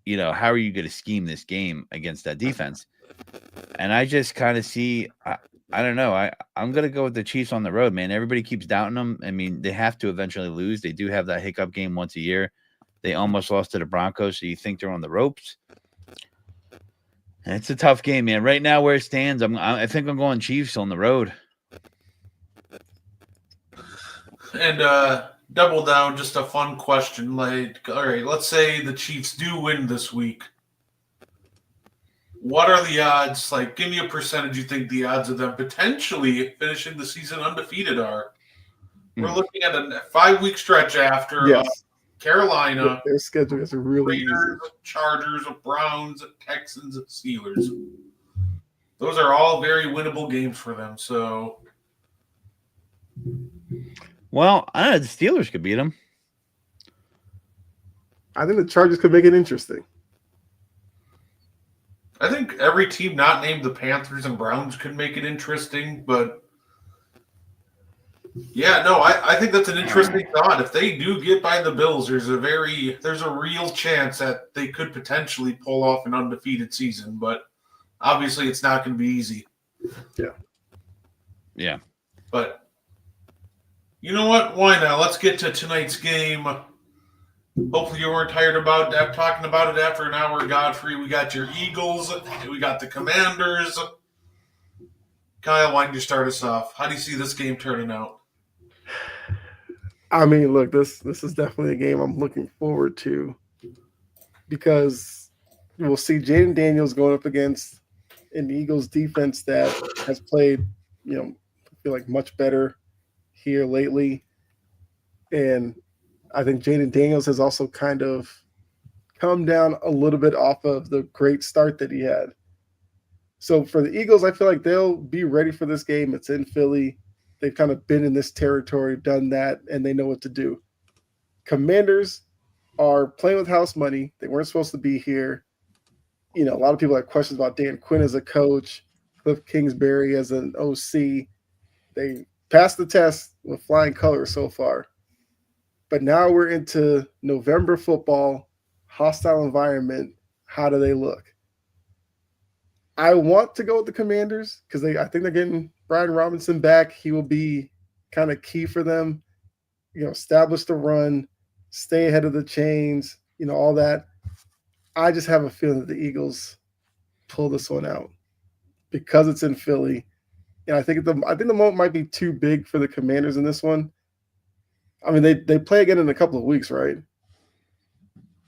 how are you going to scheme this game against that defense? And I just kind of see, I don't know. I'm going to go with the Chiefs on the road, man. Everybody keeps doubting them. I mean, they have to eventually lose. They do have that hiccup game once a year. They almost lost to the Broncos, so you think they're on the ropes. And it's a tough game, man. Right now, where it stands, I think I'm going Chiefs on the road. And double down, just a fun question. Like, all right, let's say the Chiefs do win this week. What are the odds? Like, give me a percentage you think the odds of them potentially finishing the season undefeated are. We're looking at a 5-week stretch after Carolina. Their schedule is really Raiders, Chargers, Browns, Texans, Steelers. Those are all very winnable games for them. So, well, the Steelers could beat them. I think the Chargers could make it interesting. I think every team not named the Panthers and Browns could make it interesting, but yeah, no, I think that's an interesting thought. If they do get by the Bills, there's a real chance that they could potentially pull off an undefeated season, but obviously it's not going to be easy. Yeah. But you know what? Why not? Let's get to tonight's game. Hopefully you weren't tired about talking about it after an hour, Godfrey. We got your Eagles. We got the Commanders. Kyle, why don't you start us off? How do you see this game turning out? I mean, look, this is definitely a game I'm looking forward to because we'll see Jaden Daniels going up against an Eagles defense that has played, I feel like much better here lately. And I think Jaden Daniels has also kind of come down a little bit off of the great start that he had. So for the Eagles, I feel like they'll be ready for this game. It's in Philly. They've kind of been in this territory, done that, and they know what to do. Commanders are playing with house money. They weren't supposed to be here. A lot of people have questions about Dan Quinn as a coach, Cliff Kingsbury as an OC. They passed the test with flying colors so far. But now we're into November football, hostile environment. How do they look? I want to go with the Commanders because I think they're getting Brian Robinson back. He will be kind of key for them. Establish the run, stay ahead of the chains, all that. I just have a feeling that the Eagles pull this one out because it's in Philly. And I think the moment might be too big for the Commanders in this one. I mean, they play again in a couple of weeks, right?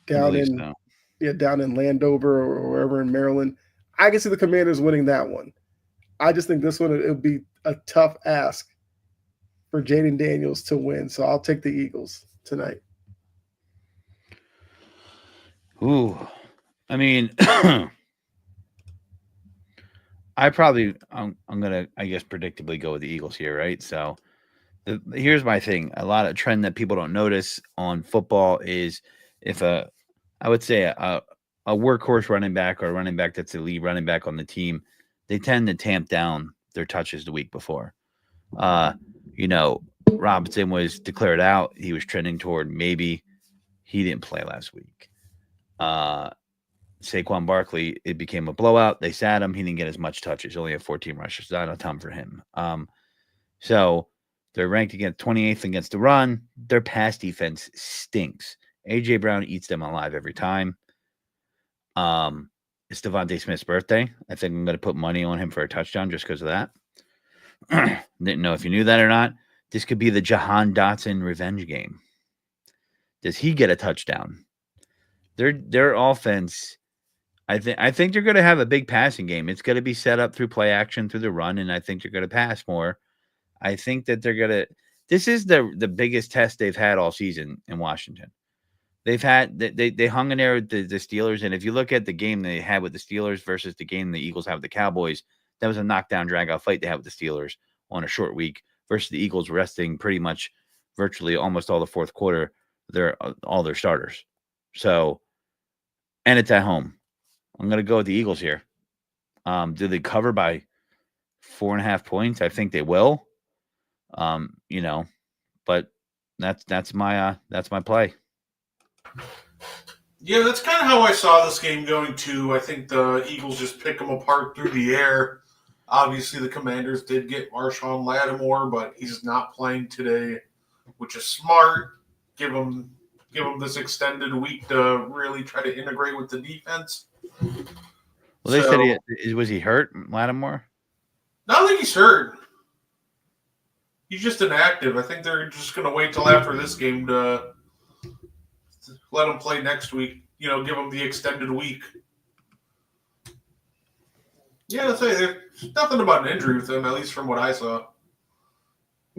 Down in Landover or wherever in Maryland. I can see the Commanders winning that one. I just think this one, it'll be a tough ask for Jaden Daniels to win. So I'll take the Eagles tonight. Ooh. I mean, I'm going to, I guess, predictably go with the Eagles here, right? So Here's my thing. A lot of trend that people don't notice on football is if I would say a workhorse running back or a running back that's the lead running back on the team, they tend to tamp down their touches the week before. You know, Robinson was declared out. He was trending toward maybe he didn't play last week. Saquon Barkley, it became a blowout. They sat him. He didn't get as much touches. He only had 14 rushes. Not a ton for him. So they're ranked against 28th against the run. Their pass defense stinks. A.J. Brown eats them alive every time. It's Devontae Smith's birthday. I think I'm going to put money on him for a touchdown just because of that. Didn't know if you knew that or not. This could be the Jahan Dotson revenge game. Does he get a touchdown? Their offense, I think they're going to have a big passing game. It's going to be set up through play action, through the run, and I think they're going to pass more. I think that they're going to – this is the biggest test they've had all season in Washington. They've had they hung in there with the Steelers, and if you look at the game they had with the Steelers versus the game the Eagles have with the Cowboys, that was a knockdown, drag-out fight they had with the Steelers on a short week versus the Eagles resting pretty much virtually almost all the fourth quarter, all their starters. So, and it's at home. I'm going to go with the Eagles here. Do they cover by 4.5 points? I think they will. But that's my play. Yeah, that's kind of how I saw this game going too. I think the Eagles just pick them apart through the air. Obviously, the Commanders did get Marshawn Lattimore, but he's not playing today, which is smart. Give him this extended week to really try to integrate with the defense. Well, they said was he hurt, Lattimore? No, I don't think he's hurt. He's just inactive. I think they're just going to wait till after this game to let him play next week. Give him the extended week. Yeah, I'd say there's nothing about an injury with him, at least from what I saw.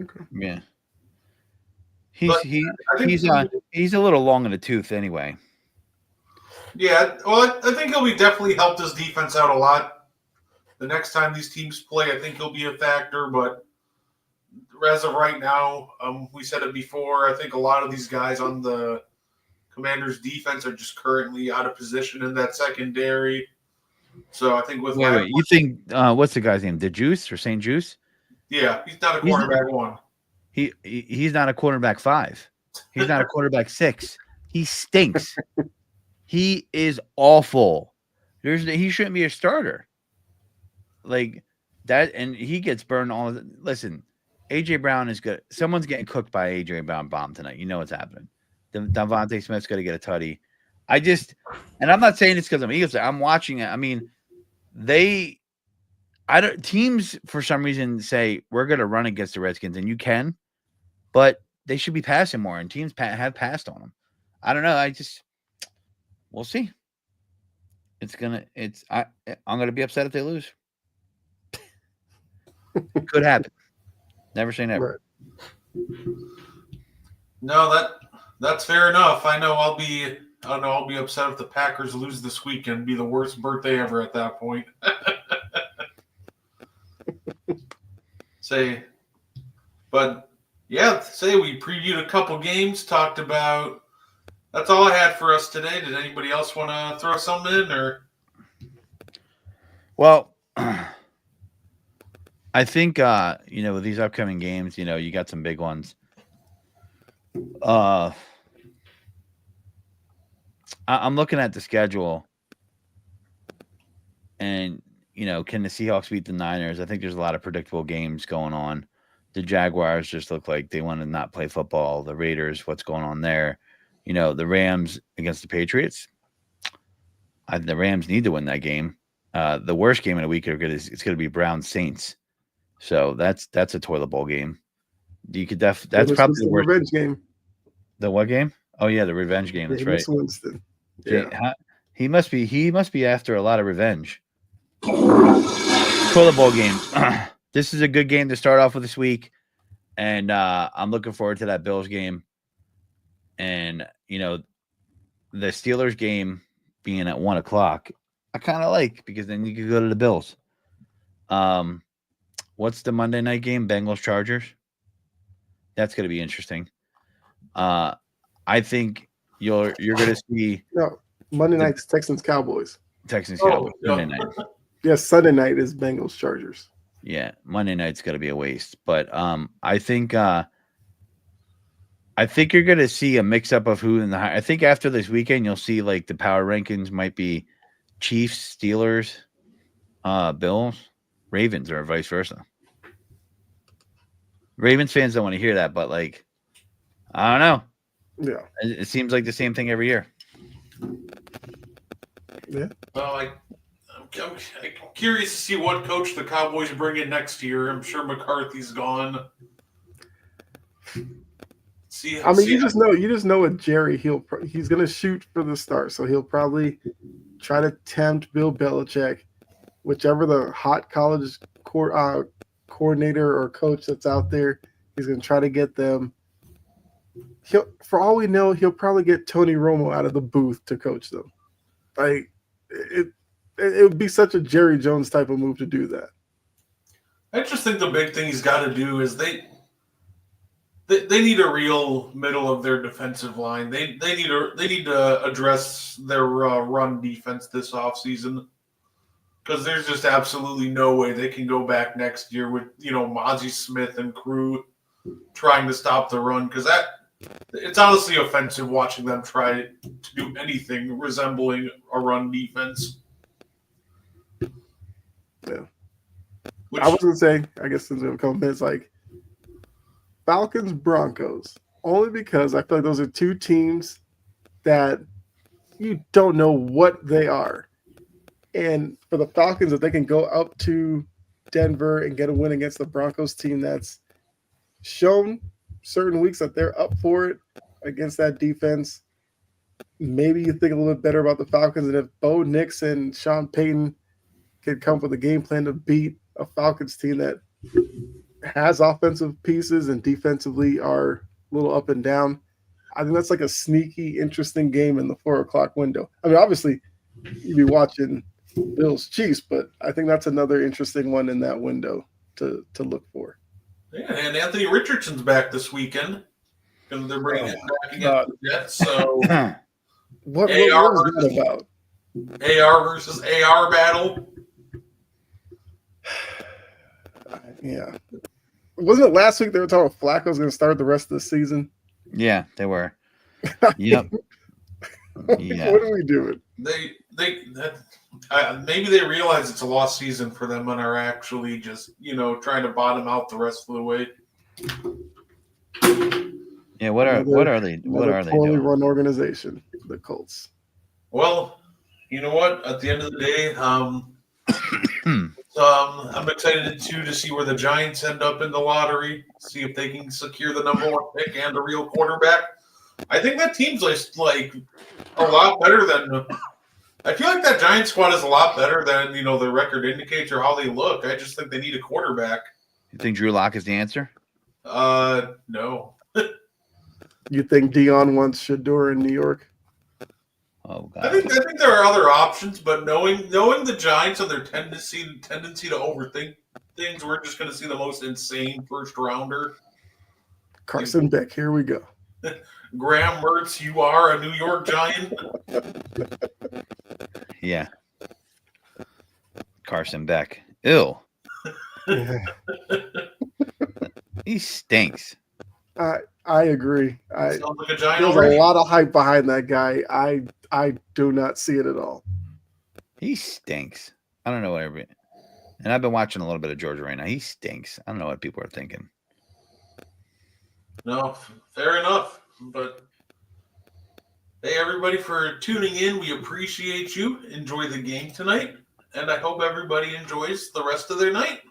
Okay. Yeah. He's a little long in the tooth anyway. Yeah, well, I think he'll be definitely helped his defense out a lot. The next time these teams play, I think he'll be a factor, but as of right now, we said it before, I think a lot of these guys on the Commanders' defense are just currently out of position in that secondary. So I think with wait, you think what's the guy's name? The Juice or St. Juice? Yeah, he's not a quarterback one. He's not a quarterback 5. He's not a quarterback 6. He stinks. He is awful. He shouldn't be a starter. Like that, and he gets burned all. Listen, A.J. Brown is good. Someone's getting cooked by A.J. Brown bomb tonight. You know what's happening. Devontae Smith's going to get a tutty. And I'm not saying it's because I'm Eagles. I'm watching it. I mean, teams for some reason say we're going to run against the Redskins, and you can, but they should be passing more, and teams have passed on them. I don't know. We'll see. I'm going to be upset if they lose. Could happen. Never say never. Right. No, that's fair enough. I know I'll be upset if the Packers lose this weekend. It'd be the worst birthday ever at that point. But we previewed a couple games, talked about. That's all I had for us today. Did anybody else want to throw something in, or? Well, I think with these upcoming games, you got some big ones. I'm looking at the schedule, and can the Seahawks beat the Niners? I think there's a lot of predictable games going on. The Jaguars just look like they want to not play football. The Raiders, what's going on there? The Rams against the Patriots. The Rams need to win that game. The worst game in a week is it's going to be Browns Saints. So that's a toilet bowl game. You could that's probably the worst revenge game. The what game? Oh yeah, the revenge game. That's right. Winston. Yeah. He must be after a lot of revenge. Toilet bowl game. This is a good game to start off with this week, and I'm looking forward to that Bills game. And the Steelers game being at 1:00, I kind of like because then you can go to the Bills. What's the Monday night game? Bengals Chargers. That's going to be interesting. I think you're going to see No, Monday night's Texans Cowboys. Texans Oh, Cowboys yeah. Monday night. Yes, Sunday night is Bengals Chargers. Yeah, Monday night's going to be a waste. But I think you're going to see a mix up of who in the high. I think after this weekend, you'll see like the power rankings might be Chiefs, Steelers, Bills, Ravens, or vice versa. Ravens fans don't want to hear that, but like, I don't know. Yeah. It seems like the same thing every year. Yeah. Well, I'm curious to see what coach the Cowboys bring in next year. I'm sure McCarthy's gone. You just know with Jerry, he's gonna shoot for the start, so he'll probably try to tempt Bill Belichick, whichever the hot college coordinator or coach that's out there. He's gonna try to get them. For all we know, he'll probably get Tony Romo out of the booth to coach them. Like it would be such a Jerry Jones type of move to do that. I just think the big thing he's got to do is they need a real middle of their defensive line. They need to address their run defense this offseason, because there's just absolutely no way they can go back next year with Mozzie Smith and crew trying to stop the run, because it's honestly offensive watching them try to do anything resembling a run defense. Yeah. I was gonna say, I guess since we have a couple minutes, like Falcons Broncos, only because I feel like those are two teams that you don't know what they are. And for the Falcons, if they can go up to Denver and get a win against the Broncos team that's shown certain weeks that they're up for it against that defense, maybe you think a little bit better about the Falcons. And if Bo Nix and Sean Payton can come up with a game plan to beat a Falcons team that has offensive pieces and defensively are a little up and down, I think that's like a sneaky, interesting game in the 4:00 window. I mean, obviously, you'd be watching Bills Chiefs, but I think that's another interesting one in that window to look for. Yeah, and Anthony Richardson's back this weekend, and they're bringing him back against the Jets. So, what was that about? AR versus AR battle. Yeah. Wasn't it last week they were talking Flacco's going to start the rest of the season? Yeah, they were. Yep. Yeah. What are we doing? Maybe they realize it's a lost season for them and are actually just trying to bottom out the rest of the way. Yeah, what are they poorly doing? run organization, the Colts. Well, you know what? At the end of the day, I'm excited to see where the Giants end up in the lottery. See if they can secure the #1 pick and a real quarterback. I think that team's like a lot better than. I feel like that Giants squad is a lot better than the record indicates or how they look. I just think they need a quarterback. You think Drew Lock is the answer? No. You think Dion wants Shador in New York? Oh God. I think there are other options, but knowing the Giants and their tendency to overthink things, we're just going to see the most insane first rounder. Carson Beck, here we go. Graham Mertz, you are a New York Giant. Yeah. Carson Beck. Ew. He stinks. I agree. Sounds like a Giant There's already. a lot of hype behind that guy. I do not see it at all. He stinks. I don't know what everybody. And I've been watching a little bit of Georgia right now. He stinks. I don't know what people are thinking. No, fair enough. But hey, everybody, for tuning in. We appreciate you. Enjoy the game tonight. And I hope everybody enjoys the rest of their night.